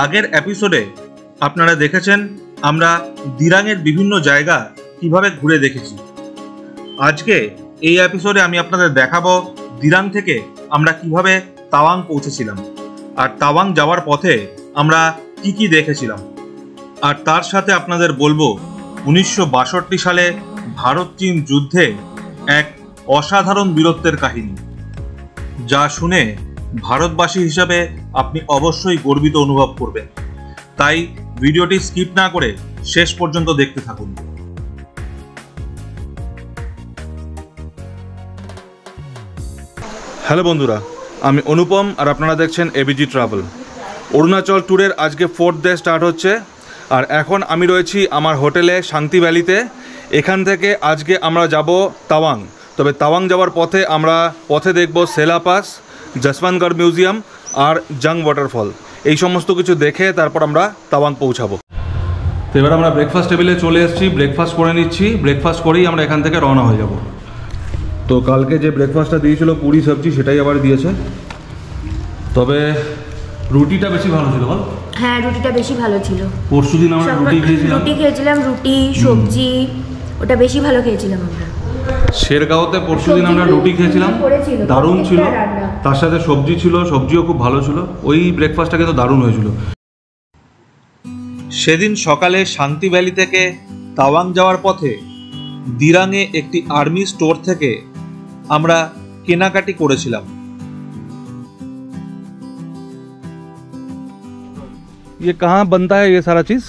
আগের এপিসোডে আপনারা দেখেছেন আমরা দিরাংয়ের বিভিন্ন জায়গা কিভাবে ঘুরে দেখেছি। আজকে এই এপিসোডে আমি আপনাদের দেখাবো দিরাং থেকে আমরা কিভাবে তাওয়াং পৌঁছেছিলাম, আর তাওয়াং যাওয়ার পথে আমরা কি কি দেখেছিলাম, আর তার সাথে আপনাদের বলবো 1962 সালে ভারত চীন যুদ্ধে এক অসাধারণ বীরত্বের কাহিনী, যা শুনে ভারতবাসী হিসাবে আপনি অবশ্যই গর্বিত অনুভব করবেন। তাই ভিডিওটি স্কিপ না করে শেষ পর্যন্ত দেখতে থাকুন। হ্যালো বন্ধুরা, আমি অনুপম আর আপনারা দেখছেন এবিজি ট্রাভেল। অরুণাচল ট্যুরের আজকে 4th ডে স্টার্ট হচ্ছে, আর এখন আমি রয়েছি আমার হোটেলে শান্তি ভ্যালিতে। এখান থেকে আজকে আমরা যাব তাওয়াং। তবে তাওয়াং যাওয়ার পথে আমরা দেখব সেলা পাস, যশবন্তগড় মিউজিয়াম আর জাং ওয়াটারফল। এই সমস্ত কিছু দেখে তারপর আমরা তাওয়াং পৌঁছাবো। তো এবার আমরা ব্রেকফাস্ট টেবিলে চলে এসেছি, ব্রেকফাস্ট করে নিচ্ছি। ব্রেকফাস্ট করেই আমরা এখান থেকে রওনা হয়ে যাব। তো কালকে যে ব্রেকফাস্টটা দিয়েছিল পুরি সবজি, সেটাই আবার দিয়েছে। তবে রুটিটা বেশি ভালো ছিল বল? হ্যাঁ, রুটিটা বেশি ভালো ছিল। পরশুদিন আমরা রুটি খেয়েছিলাম, রুটি সবজি, ওটা বেশি ভালো খেয়েছিলাম আমরা। শেরগাঁওতে পরশুদিন আমরা রুটি খেয়েছিলাম, দারুণ ছিল। তার সাথে সবজি ছিল, সবজিও খুব ভালো ছিল। ওই ব্রেকফাস্টটা কিন্তু দারুণ হয়েছিল। সেদিন সকালে শান্তি ভ্যালি থেকে তাওয়াং যাওয়ার পথে দিরাংয়ে একটি আর্মি স্টোর থেকে আমরা কেনাকাটি করেছিলাম। ये कहाँ बनता है ये सारा चीज़?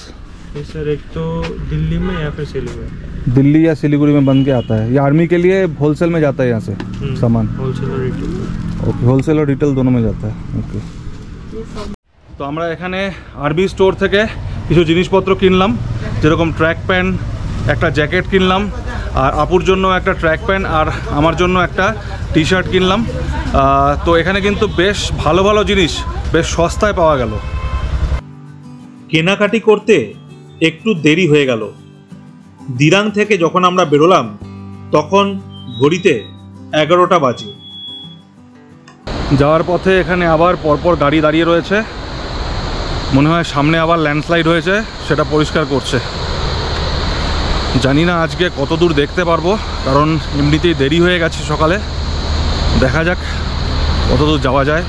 सर एक तो दिल्ली में या फिर सिलीगुड़ी। दिल्ली या सिलीगुड़ी में बन के आता है। ये आर्मी के लिए होलसेल में जाता है यहाँ से सामान? होलसेल और रिटेल। ओके, होलसेल और रिटेल दोनों में जाता है। ओके। তো আমরা এখানে আরবি স্টোর থেকে কিছু জিনিসপত্র কিনলাম, যেরকম ট্র্যাক প্যান্ট, একটা জ্যাকেট কিনলাম, আর আপুর জন্য একটা ট্র্যাক প্যান্ট আর আমার জন্য একটা টি শার্ট কিনলাম। তো এখানে কিন্তু বেশ ভালো ভালো জিনিস বেশ সস্তায় পাওয়া গেল। কেনাকাটি করতে একটু দেরি হয়ে গেল। দিরাং থেকে যখন আমরা বেরোলাম তখন ঘড়িতে 11টা বাজে। যাওয়ার পথে এখানে আবার পরপর গাড়ি দাঁড়িয়ে রয়েছে, মনে হয় সামনে আবার ল্যান্ডস্লাইড হয়েছে, সেটা পরিষ্কার করছে। জানি না আজকে কত দূর দেখতে পারবো, কারণ এমনিতেই দেরি হয়ে গেছে সকালে। দেখা যাক কত দূর যাওয়া যায়।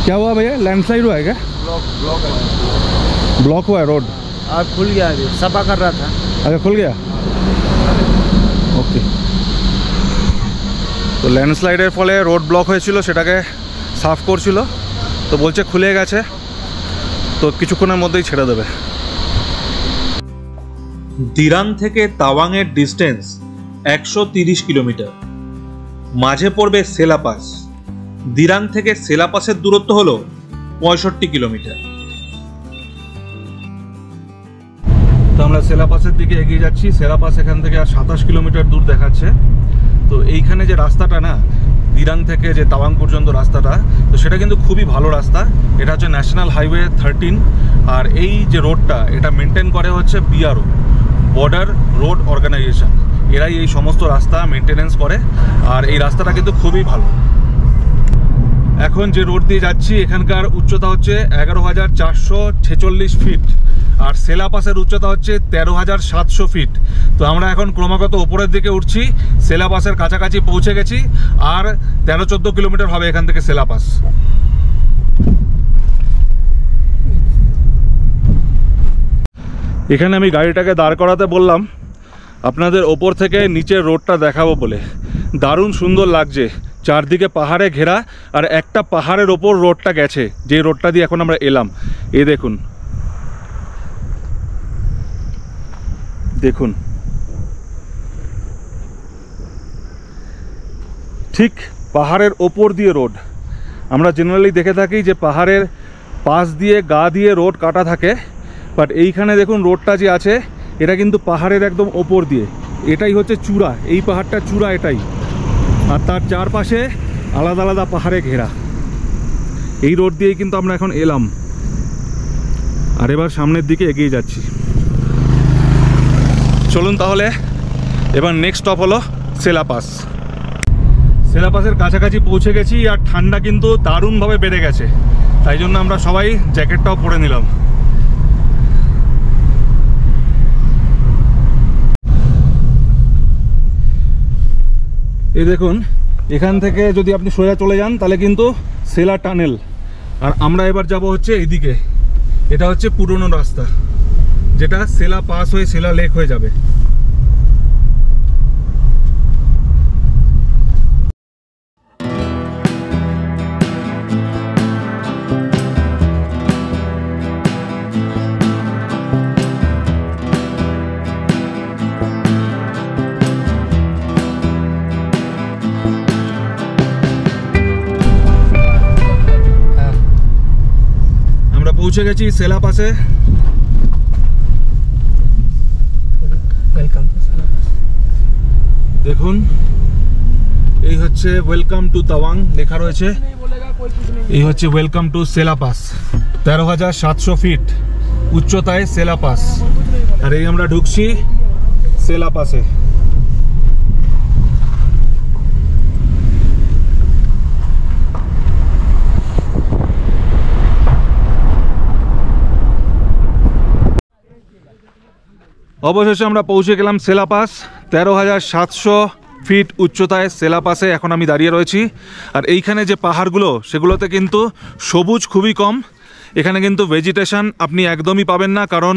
क्या हुआ भैया? लैंडस्लाइड हुआ है क्या? ब्लॉक हुआ है रोड? आज खुल गया, अभी सफा कर रहा था। अच्छा, खुल गया। ओके। তো ল্যান্ডস্লাইডের ফলে রোড ব্লক হয়েছিল, সেটাকে সাফ করছিল। তো বলছে খুলে গেছে, তো কিছুক্ষণের মধ্যেই ছেড়ে দেবে। দিরাং থেকে তাওয়াংয়ের ডিস্টেন্স 130 কিলোমিটার। মাঝে পড়বে সেলা পাস। দিরাং থেকে সেলা পাসের দূরত্ব হলো 65 কিলোমিটার। তো আমরা সেলা পাসের দিকে এগিয়ে যাচ্ছি। সেলা পাস এখান থেকে আর 27 কিলোমিটার দূর দেখাচ্ছে। তো এইখানে যে রাস্তাটা না, দিরাং থেকে যে তাওয়াং পর্যন্ত রাস্তাটা, তো সেটা কিন্তু খুবই ভালো রাস্তা। এটা হচ্ছে ন্যাশনাল হাইওয়ে 13, আর এই যে রোডটা এটা মেনটেন করে হচ্ছে BRO, বর্ডার রোড অর্গানাইজেশন। এরাই এই সমস্ত রাস্তা মেনটেনেন্স করে, আর এই রাস্তাটা কিন্তু খুবই ভালো। এখন যে রোড দিয়ে যাচ্ছি এখানকার উচ্চতা হচ্ছে 11,446 ফিট, আর সেলা পাসের উচ্চতা হচ্ছে 13,700 ফিট। তো আমরা এখন ক্রমাগত উপরের দিকে উঠছি, সেলা পাসের কাছাকাছি পৌঁছে গেছি। আর 13-14 কিলোমিটার হবে এখান থেকে সেলা পাস। এখানে আমি গাড়িটাকে দাঁড় করাতে বললাম আপনাদের ওপর থেকে নিচের রোডটা দেখাবো বলে। দারুণ সুন্দর লাগছে, চারদিকে পাহাড়ে ঘেরা, আর একটা পাহাড়ের ওপর রোডটা গেছে, যে রোডটা দিয়ে এখন আমরা এলাম। এই দেখুন দেখুন, ঠিক পাহাড়ের ওপর দিয়ে রোড। আমরা জেনারেলি দেখে থাকি যে পাহাড়ের পাশ দিয়ে গা দিয়ে রোড কাটা থাকে, বাট এইখানে দেখুন রোডটা যে আছে এটা কিন্তু পাহাড়ের একদম ওপর দিয়ে। এটাই হচ্ছে চূড়া, এই পাহাড়টা চূড়া এটাই, আর তার চারপাশে আলাদা আলাদা পাহাড়ে ঘেরা। এই রোড দিয়েই কিন্তু আমরা এখন এলাম, আর এবার সামনের দিকে এগিয়ে যাচ্ছি। চলুন তাহলে এবার নেক্সট স্টপ হলো সেলা পাস। সেলা পাসের কাছাকাছি পৌঁছে গেছি, আর ঠান্ডা কিন্তু দারুণভাবে বেড়ে গেছে, তাই জন্য আমরা সবাই জ্যাকেটটাও পরে নিলাম। এই দেখুন, এখান থেকে যদি আপনি সোজা চলে যান তাহলে কিন্তু সেলা টানেল, আর আমরা এবার যাব হচ্ছে এইদিকে। এটা হচ্ছে পুরনো রাস্তা, যেটা সেলা পাস হয়ে সেলা লেক হয়ে যাবে। আমরা পৌঁছে গেছি সেলা পাসে। দেখুন, এই হচ্ছে ওয়েলকাম টু তাওয়াং লেখা রয়েছে। এই হচ্ছে welcome to Sela Pass. 13,700 feet উচ্চতায় সেলা পাস, আর এই আমরা ঢুকছি সেলা পাসে। অবশেষে আমরা পৌঁছে গেলাম সেলা পাস। 13,700 ফিট উচ্চতায় সেলা পাসে এখন আমি দাঁড়িয়ে রয়েছি। আর এইখানে যে পাহাড়গুলো, সেগুলোতে কিন্তু সবুজ খুবই কম। এখানে কিন্তু ভেজিটেশন আপনি একদমই পাবেন না, কারণ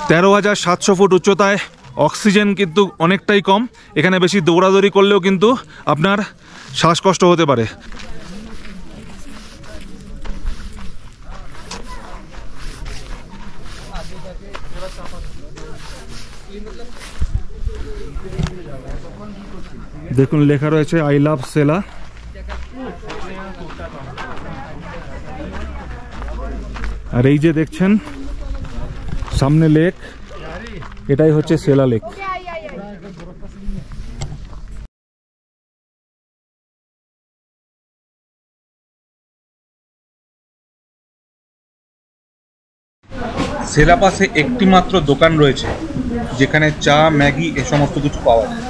13,700 ফুট উচ্চতায় অক্সিজেন কিন্তু অনেকটাই কম। এখানে বেশি দৌড়াদৌড়ি করলেও কিন্তু আপনার শ্বাসকষ্ট হতে পারে। দেখুন, লেখা রয়েছে আই লাভ সেলা। আর এই যে দেখছেন সামনে লেক, এটাই হচ্ছে সেলা লেক। সেলা পাসে একটি মাত্র দোকান রয়েছে যেখানে চা, ম্যাগি এ সমস্ত কিছু পাওয়া যায়।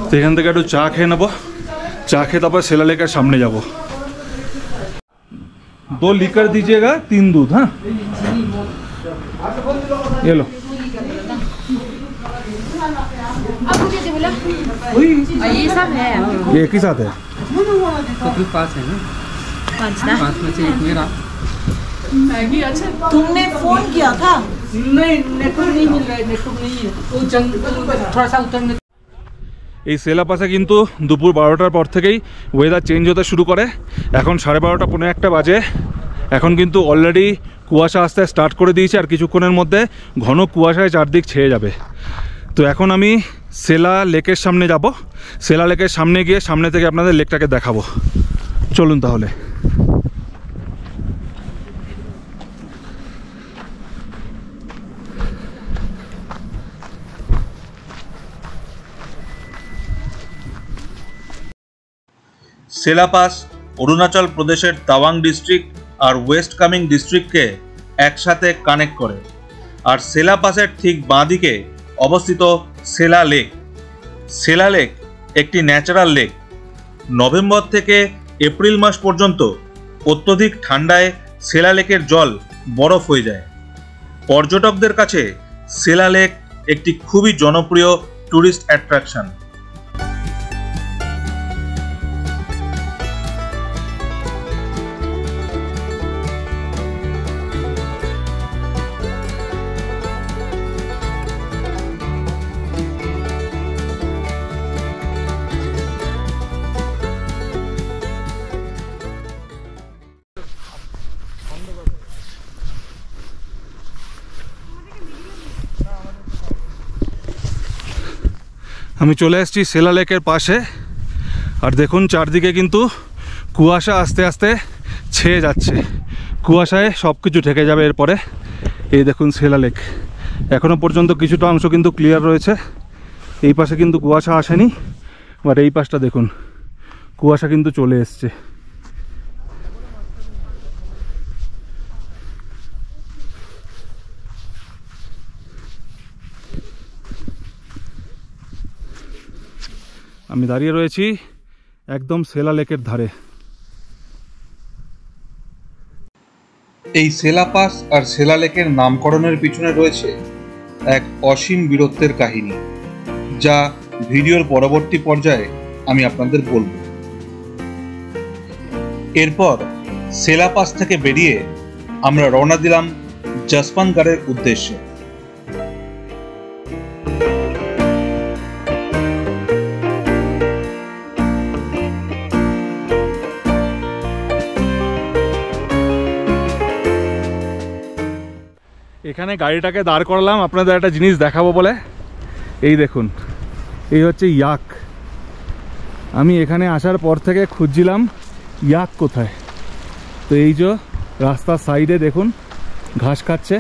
তো এখান থেকে একটু চা খেয়ে নেবো, চা খেয়ে তারপর সেলা লেকের সামনে যাব। 2 লিকার दीजिएगा, 3 दूध। हाँ, ये लो। ये सब है, ये एक ही साथ है। तो 5 है ना, 5 में से एक मेरा। तुमने फोन किया था? नहीं, नेटवर्क नहीं मिल रहा है, नेटवर्क नहीं है, वो जंगल थोड़ा सा उतरने। এই সেলা পাসে কিন্তু দুপুর 12টার পর থেকেই ওয়েদার চেঞ্জ হতে শুরু করে। এখন 12:30 পৌনে 1টা বাজে। এখন কিন্তু অলরেডি কুয়াশা আসতে স্টার্ট করে দিয়েছে, আর কিছুক্ষণের মধ্যে ঘন কুয়াশায় চারদিক ছেয়ে যাবে। তো এখন আমি সেলা লেকের সামনে যাব। সেলা লেকের সামনে গিয়ে সামনে থেকে আপনাদের লেকটাকে দেখাবো। চলুন তাহলে। সেলা পাস অরুণাচল প্রদেশের তাওয়াং ডিস্ট্রিক্ট আর ওয়েস্ট কামিং ডিস্ট্রিক্টকে একসাথে কানেক্ট করে। আর সেলা পাসের ঠিক বাঁদিকে অবস্থিত সেলা লেক। সেলা লেক একটি ন্যাচারাল লেক। নভেম্বর থেকে এপ্রিল মাস পর্যন্ত অত্যধিক ঠান্ডায় সেলা লেকের জল বরফ হয়ে যায়। পর্যটকদের কাছে সেলা লেক একটি খুবই জনপ্রিয় ট্যুরিস্ট অ্যাট্রাকশন। আমি চলে এসেছি সেলা লেকের পাশে, আর দেখুন চারদিকে কিন্তু কুয়াশা আস্তে আস্তে ছেয়ে যাচ্ছে। কুয়াশায় সব কিছু ঢেকে যাবে এরপরে। এই দেখুন সেলা লেক, এখনও পর্যন্ত কিছুটা অংশ কিন্তু ক্লিয়ার রয়েছে। এই পাশে কিন্তু কুয়াশা আসেনি, বাট এই পাশটা দেখুন কুয়াশা কিন্তু চলে এসছে। আমি দাঁড়িয়ে রয়েছি একদম সেলা লেকের ধারে। এই সেলা পাস আর সেলা লেকের নামকরণের পিছনে রয়েছে এক অসীম বীরত্বের কাহিনী, যা ভিডিওর পরবর্তী পর্যায়ে আমি আপনাদের বলব। এরপর সেলা পাস থেকে বেরিয়ে আমরা রওনা দিলাম জসবন্তগড়ের উদ্দেশ্যে। এখানে গাড়িটাকে দাঁড় করালাম আপনাদের একটা জিনিস দেখাবো বলে। এই দেখুন, এই হচ্ছে ইয়াক। আমি এখানে আসার পর থেকে খুঁজছিলাম ইয়াক কোথায়। তো এই যে রাস্তার সাইডে দেখুন ঘাস খাচ্ছে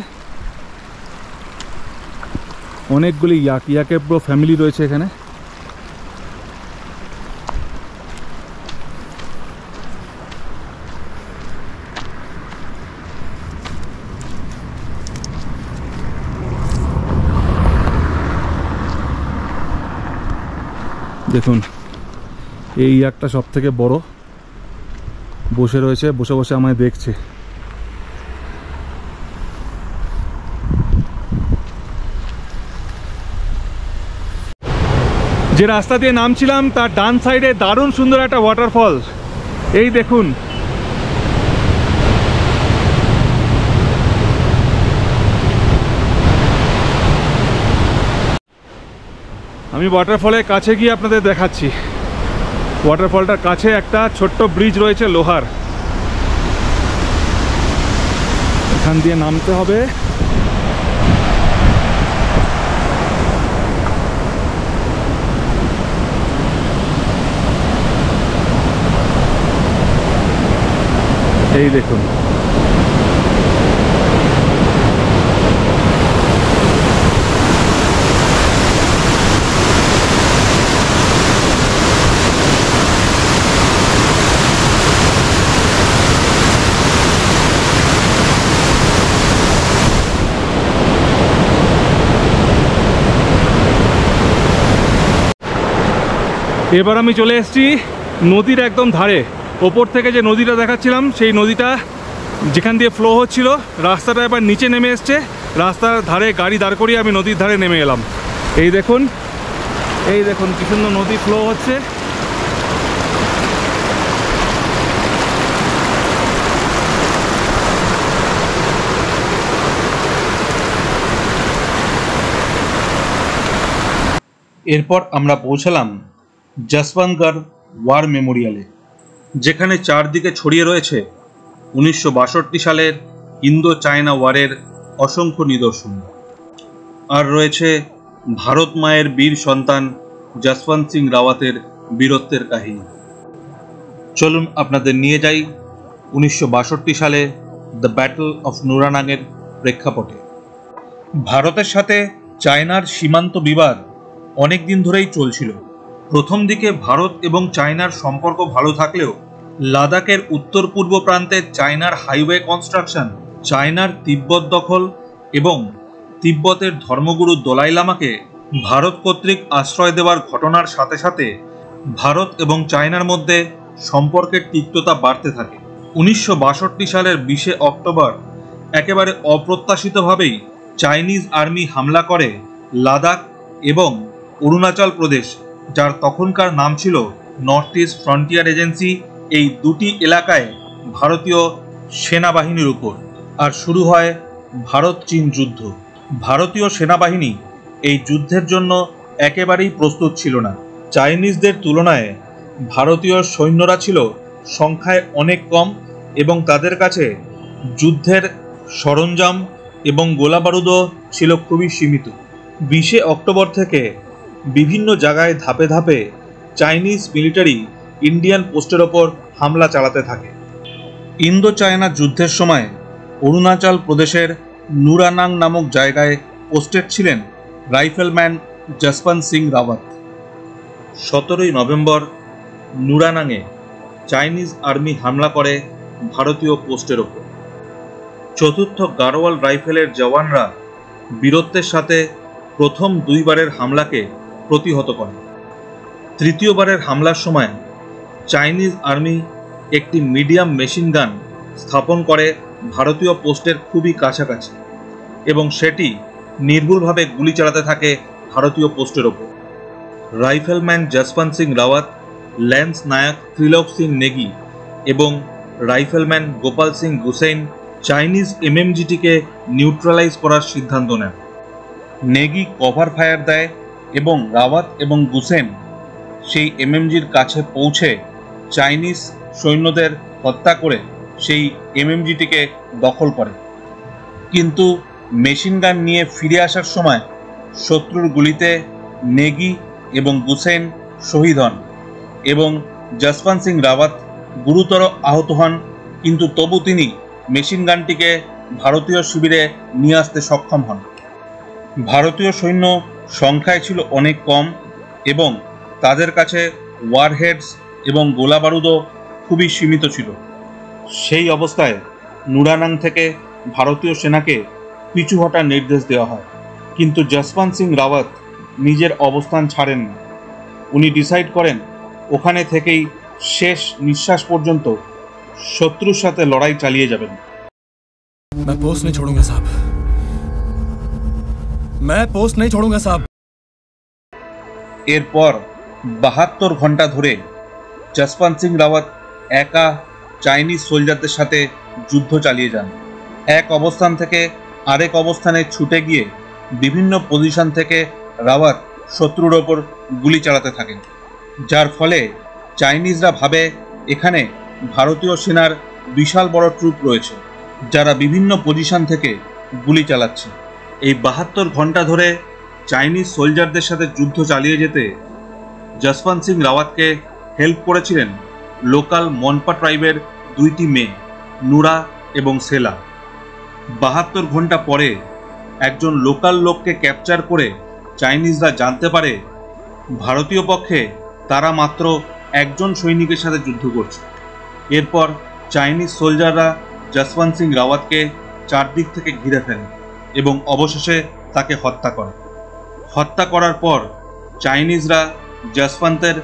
অনেকগুলি ইয়াক। ইয়াকের পুরো ফ্যামিলি রয়েছে এখানে। দেখুন এই ইয়াকটা সব থেকে বড়, বসে রয়েছে, বসে বসে আমায় দেখছে। যে রাস্তা দিয়ে নামছিলাম তার ডান সাইডে দারুণ সুন্দর একটা ওয়াটারফল। এই দেখুন, আমি ওয়াটারফলের কাছে গিয়ে আপনাদের দেখাচ্ছি। ওয়াটারফলটার কাছে একটা ছোট্ট ব্রিজ রয়েছে লোহার, এখান দিয়ে নামতে হবে। এই দেখুন, এবার আমি চলে এসেছি নদীর একদম ধারে। ওপর থেকে যে নদীটা দেখাচ্ছিলাম সেই নদীটা যেখান দিয়ে ফ্লো হচ্ছিল, রাস্তাটা এবার নিচে নেমে এসছে। রাস্তার ধারে গাড়ি দাঁড় করিয়ে আমি নদীর ধারে নেমে এলাম। এই দেখুন, এই দেখুন কি সুন্দর নদী ফ্লো হচ্ছে। এরপর আমরা পৌঁছালাম জসবন্তগড় ওয়ার মেমোরিয়ালে, যেখানে চারদিকে ছড়িয়ে রয়েছে 1962 সালের ইন্দো চায়না ওয়ারের অসংখ্য নিদর্শন, আর রয়েছে ভারত মায়ের বীর সন্তান যশবন্ত সিং রাওয়াতের বীরত্বের কাহিনী। চলুন আপনাদের নিয়ে যাই 1962 সালে দ্য ব্যাটল অফ নুরানাংয়ের প্রেক্ষাপটে। ভারতের সাথে চায়নার সীমান্ত বিবাদ অনেক দিন ধরেই চলছিল। প্রথম দিকে ভারত এবং চায়নার সম্পর্ক ভালো থাকলেও লাদাখের উত্তর পূর্ব প্রান্তে চায়নার হাইওয়ে কনস্ট্রাকশন, চায়নার তিব্বত দখল এবং তিব্বতের ধর্মগুরু দলাই লামাকে ভারত কর্তৃক আশ্রয় দেওয়ার ঘটনার সাথে সাথে ভারত এবং চায়নার মধ্যে সম্পর্কের তিক্ততা বাড়তে থাকে। 1962 সালের 20 অক্টোবর একেবারে অপ্রত্যাশিতভাবেই চাইনিজ আর্মি হামলা করে লাদাখ এবং অরুণাচল প্রদেশ, যার তখনকার নাম ছিল নর্থ ইস্ট ফ্রন্টিয়ার এজেন্সি, এই দুটি এলাকায় ভারতীয় সেনাবাহিনীর উপর। আর শুরু হয় ভারত চীন যুদ্ধ। ভারতীয় সেনাবাহিনী এই যুদ্ধের জন্য একেবারেই প্রস্তুত ছিল না। চাইনিজদের তুলনায় ভারতীয় সৈন্যরা ছিল সংখ্যায় অনেক কম এবং তাদের কাছে যুদ্ধের সরঞ্জাম এবং গোলাবারুদও ছিল খুবই সীমিত। 20 অক্টোবর থেকে বিভিন্ন জায়গায় ধাপে ধাপে চাইনিজ মিলিটারি ইন্ডিয়ান পোস্টের ওপর হামলা চালাতে থাকে। ইন্দো চায়না যুদ্ধের সময় অরুণাচল প্রদেশের নুরানাং নামক জায়গায় পোস্টেড ছিলেন রাইফেলম্যান যশবন্ত সিং রাওয়াত। 17 নভেম্বর নুরানাংয়ে চাইনিজ আর্মি হামলা করে ভারতীয় পোস্টের ওপর। চতুর্থ গাড়োয়াল রাইফেলের জওয়ানরা বীরত্বের সাথে প্রথম দুইবারের হামলাকে প্রতিহত করে। তৃতীয়বারের হামলার সময় চাইনিজ আর্মি একটি মিডিয়াম মেশিন গান স্থাপন করে ভারতীয় পোস্টের খুবই কাছাকাছি এবং সেটি নির্ভুলভাবে গুলি চালাতে থাকে ভারতীয় পোস্টের ওপর। রাইফেলম্যান যশবন্ত সিং রাওয়াত, ল্যান্স নায়ক ত্রিলোক সিং নেগি এবং রাইফেলম্যান গোপাল সিং গুসেইন চাইনিজ এমএমজিটিকে নিউট্রালাইজ করার সিদ্ধান্ত নেন। নেগি কভার ফায়ার দেয় এবং রাওয়াত এবং গুসেন সেই এমএমজির কাছে পৌঁছে চাইনিজ সৈন্যদের হত্যা করে সেই এমএমজিটিকে দখল করে। কিন্তু মেশিন গান নিয়ে ফিরে আসার সময় শত্রুর গুলিতে নেগি এবং গুসেন শহীদ হন এবং যশবন্ত সিং রাওয়াত গুরুতর আহত হন, কিন্তু তবু তিনি মেশিন গানটিকে ভারতীয় শিবিরে নিয়ে আসতে সক্ষম হন। ভারতীয় সৈন্য সংখ্যায় ছিল অনেক কম এবং তাদের কাছে ওয়ারহেডস এবং গোলাবারুদও খুবই সীমিত ছিল। সেই অবস্থায় নুরানাং থেকে ভারতীয় সেনাকে পিছু হটার নির্দেশ দেওয়া হয়, কিন্তু যশবন্ত সিং রাওয়াত নিজের অবস্থান ছাড়েন না। উনি ডিসাইড করেন ওখানে থেকেই শেষ নিঃশ্বাস পর্যন্ত শত্রুর সাথে লড়াই চালিয়ে যাবেন। मैं पोस्ट नहीं छोड़ूंगा साहब, मैं पोस्ट नहीं छोड़ूंगा साहब। এরপর 72 ঘন্টা ধরে যশবন্ত সিং রাওয়াত একা চাইনিজ সোলজারদের সাথে যুদ্ধ চালিয়ে যান। এক অবস্থান থেকে আরেক অবস্থানে ছুটে গিয়ে বিভিন্ন পজিশন থেকে রাওয়াত শত্রুর ওপর গুলি চালাতে থাকেন, যার ফলে চাইনিজরা ভাবে এখানে ভারতীয় সেনার বিশাল বড় ট্রুপ রয়েছে যারা বিভিন্ন পজিশন থেকে গুলি চালাচ্ছে। এই 72 ঘন্টা ধরে চাইনিজ সোলজারদের সাথে যুদ্ধ চালিয়ে যেতে যশবন্ত সিং রাওয়াতকে হেল্প করেছিলেন লোকাল মনপা ট্রাইবের 2টি মেয়ে, নুরা এবং সেলা। 72 ঘন্টা পরে একজন লোকাল লোককে ক্যাপচার করে চাইনিজরা জানতে পারে ভারতীয় পক্ষে তারা মাত্র একজন সৈনিকের সাথে যুদ্ধ করছে। এরপর চাইনিজ সোলজাররা যশবন্ত সিং রাওয়াতকে চারদিক থেকে ঘিরে ফেলে এবং অবশেষে তাকে হত্যা করে। হত্যা করার পর চাইনিজরা যশবন্তের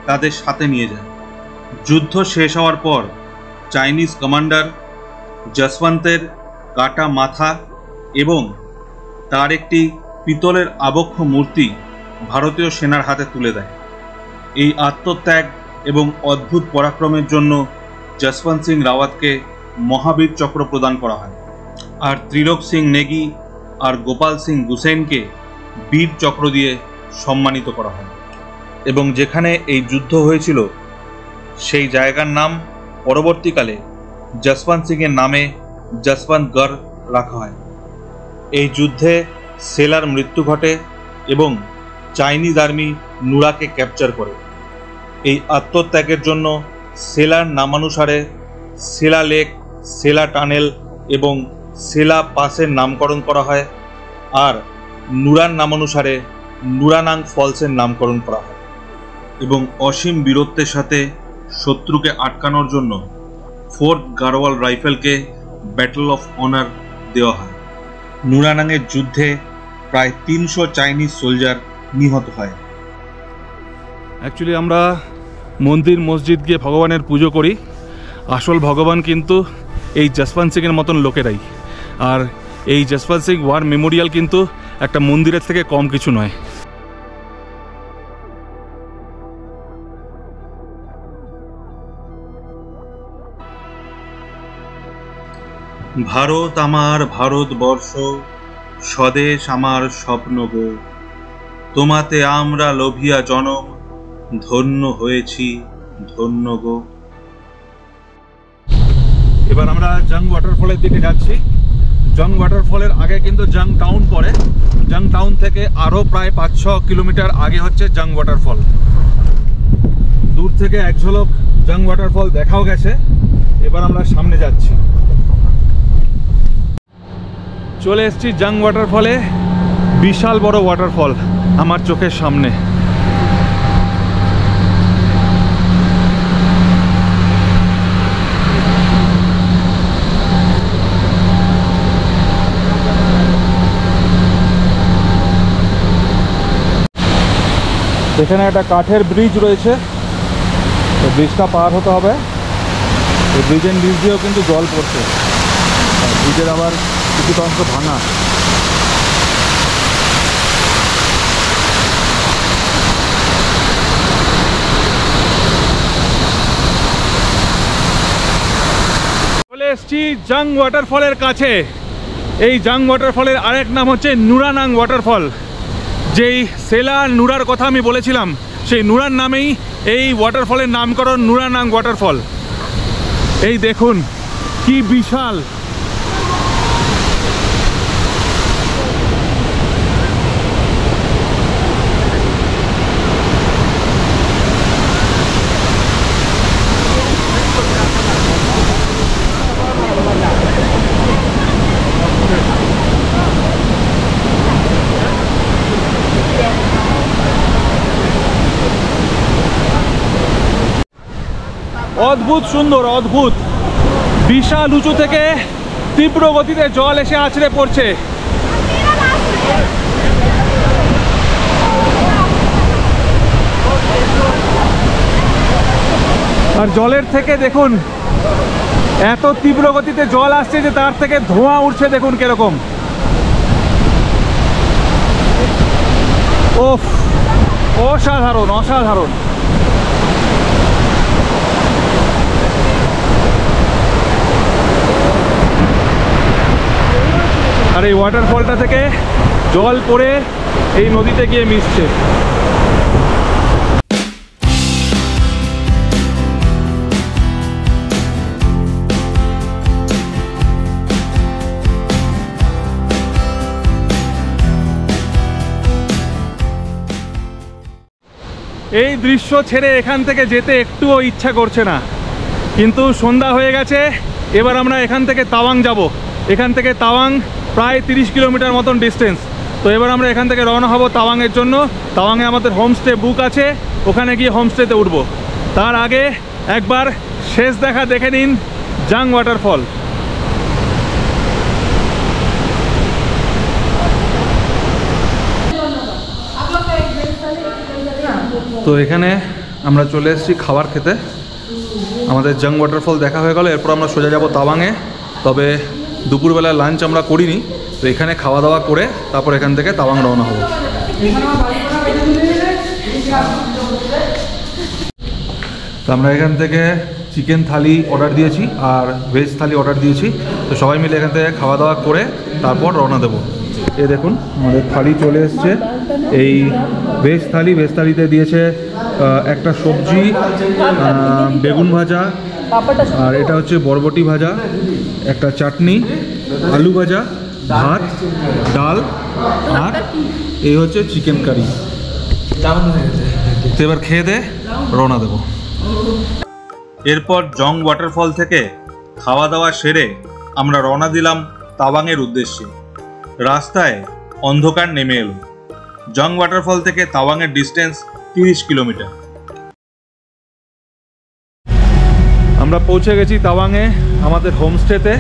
তাদের সাথে নিয়ে যায়। যুদ্ধ শেষ হওয়ার পর চাইনিজ কমান্ডার যশবন্তের কাটা মাথা এবং তার একটি পিতলের আবক্ষ মূর্তি ভারতীয় সেনার হাতে তুলে দেয়। এই আত্মত্যাগ এবং অদ্ভুত পরাক্রমের জন্য যশবন্ত সিং রাওয়াতকে মহাবীর চক্র প্রদান করা হয়, আর ত্রিলোক সিং নেগি আর গোপাল সিং গুসেনকে বীর চক্র দিয়ে সম্মানিত করা হয়। এবং যেখানে এই যুদ্ধ হয়েছিল সেই জায়গার নাম পরবর্তীকালে যশবন্ত সিংয়ের নামে যশবন্তগড় রাখা হয়। এই যুদ্ধে সেলার মৃত্যু ঘটে এবং চাইনিজ আর্মি নুরাকে ক্যাপচার করে। এই আত্মত্যাগের জন্য সেলার নামানুসারে সেলা লেক, সেলা টানেল এবং সেলা পাসের নামকরণ করা হয়, আর নুরার নামানুসারে নুরানাং ফলসের নামকরণ করা হয়। এবং অসীম বীরত্বের সাথে শত্রুকে আটকানোর জন্য 4th গাড়োয়াল রাইফেলকে ব্যাটল অফ অনার দেওয়া হয়। নুরানাংয়ের যুদ্ধে প্রায় 300 চাইনিজ সোলজার নিহত হয়। অ্যাকচুয়ালি আমরা মন্দির মসজিদ গিয়ে ভগবানের পুজো করি, আসল ভগবান কিন্তু এই যশবন্ত সিংয়ের মতন লোকেরাই। আর এই যশবন্ত সিং ওয়ার মেমোরিয়াল কিন্তু একটা মন্দিরের থেকে কম কিছু নয়। ভারত আমার ভারতবর্ষ, স্বদেশ আমার স্বপ্ন গো, তোমাতে আমরা লোভিয়া জনম, ধন্য হয়েছি ধন্য গো। এবার আমরা জং ওয়াটারফলের দিকে যাচ্ছি। জং ওয়াটারফলের আগে কিন্তু জং টাউন পড়ে। জং টাউন থেকে আরও প্রায় 5-6 কিলোমিটার আগে হচ্ছে জং ওয়াটারফল। দূর থেকে এক ঝলক জং ওয়াটারফল দেখাও গেছে। এবার আমরা সামনে যাচ্ছি। চলে এসেছি জং ওয়াটারফলে। বিশাল বড় ওয়াটারফল আমার চোখের সামনে। এখানে একটা কাঠের ব্রিজ রয়েছে, এই ব্রিজটা পার হতে হবে। এই ব্রিজের নিচ দিয়েও কিন্তু জল পড়ছে, ব্রিজের আবার কিছুটা অংশ ভাঙা। চলে এসছি জাং ওয়াটারফলের কাছে। এই জাং ওয়াটারফলের আরেক নাম হচ্ছে নুরানাং ওয়াটারফল। যেই সেলা নুরার কথা আমি বলেছিলাম, সেই নুরার নামেই এই ওয়াটারফলের নামকরণ নুরানাং ওয়াটারফল। এই দেখুন কি বিশাল! অদ্ভুত সুন্দর, অদ্ভুত। বিশাল উঁচু থেকে তীব্র গতিতে জল এসে আছড়ে পড়ছে। আর জলের থেকে দেখুন এত তীব্র গতিতে জল আসছে যে তার থেকে ধোঁয়া উঠছে, দেখুন কিরকম। ওফ, অসাধারণ অসাধারণ। আর এই ওয়াটারফলটা থেকে জল পড়ে এই নদীতে গিয়ে মিশছে। এই দৃশ্য ছেড়ে এখান থেকে যেতে একটুও ইচ্ছা করছে না, কিন্তু সন্ধ্যা হয়ে গেছে। এবার আমরা এখান থেকে তাওয়াং যাব। এখান থেকে তাওয়াং প্রায় 30 কিলোমিটার মতন ডিস্টেন্স। তো এবার আমরা এখান থেকে রওনা হব তাওয়াংয়ের জন্য। তাওয়াংয়ে আমাদের হোমস্টে বুক আছে, ওখানে গিয়ে হোমস্টেতে উঠব। তার আগে একবার শেষ দেখা দেখে নিন জাং ওয়াটারফল। তো এখানে আমরা চলে এসেছি খাবার খেতে। আমাদের জাং ওয়াটারফল দেখা হয়ে গেল, এরপর আমরা সোজা যাব তাওয়াংয়ে। তবে দুপুরবেলা লাঞ্চ আমরা করিনি, তো এখানে খাওয়া দাওয়া করে তারপর এখান থেকে তাওয়াং রওনা হব। তো আমরা এখান থেকে চিকেন থালি অর্ডার দিয়েছি আর ভেজ থালি অর্ডার দিয়েছি। তো সবাই মিলে এখান থেকে খাওয়া দাওয়া করে তারপর রওনা দেবো। এই দেখুন আমাদের থালি চলে এসছে। এই ভেজ থালিতে দিয়েছে একটা সবজি, বেগুন ভাজা, আর এটা হচ্ছে বরবটি ভাজা, একটা চাটনি, আলু ভাজা, ভাত, ডাল, আর এই হচ্ছে চিকেন কারি। তো এবার খেয়ে দে রওনা দেবো। এরপর জং ওয়াটারফল থেকে খাওয়া দাওয়া সেরে আমরা রওনা দিলাম তাওয়াংয়ের উদ্দেশ্যে। রাস্তায় অন্ধকার নেমে এলো। জং ওয়াটারফল থেকে তাওয়াংয়ের ডিস্টেন্স 30 কিলোমিটার। আমরা পৌঁছে গেছি তাওয়াংয়ে আমাদের হোমস্টেতে।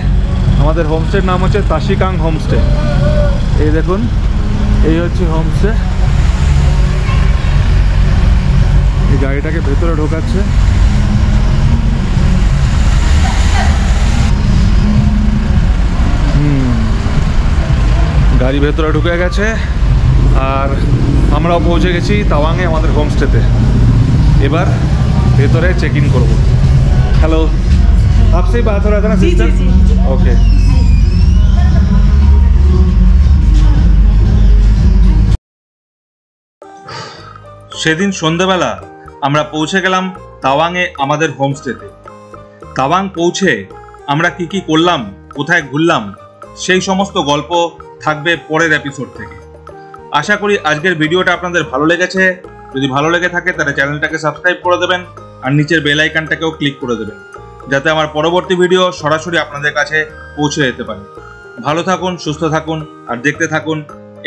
আমাদের হোমস্টের নাম হচ্ছে তাশিকাং হোমস্টে। এই দেখুন, এই হচ্ছে হোমস্টে। এই গাড়িটাকে ভেতরে ঢোকাচ্ছে। গাড়ি ভেতরে ঢুকে গেছে আর আমরাও পৌঁছে গেছি তাওয়াংয়ে আমাদের হোমস্টেতে। এবার ভেতরে চেক ইন করবো। हेलो, आपसे ही बात हो रहा था ना सिस्टर? ओके। সেদিন সন্ধ্যাবেলা আমরা পৌঁছে গেলাম তাওয়াংয়ে আমাদের হোমস্টেতে। তাওয়াং পৌঁছে আমরা কি কি করলাম, কোথায় ঘুরলাম, সেই সমস্ত গল্প থাকবে পরের এপিসোড থেকে। আশা করি আজকের ভিডিওটা আপনাদের ভালো লেগেছে। যদি ভালো লেগে থাকে তাহলে চ্যানেলটাকে সাবস্ক্রাইব করে দেবেন আর নিচের বেল আইকনটাকেও ক্লিক করে দেবেন, যাতে আমার পরবর্তী ভিডিও সরাসরি আপনাদের কাছে পৌঁছে যেতে পারে। ভালো থাকুন, সুস্থ থাকুন আর দেখতে থাকুন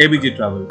এবিজি ট্রাভেল।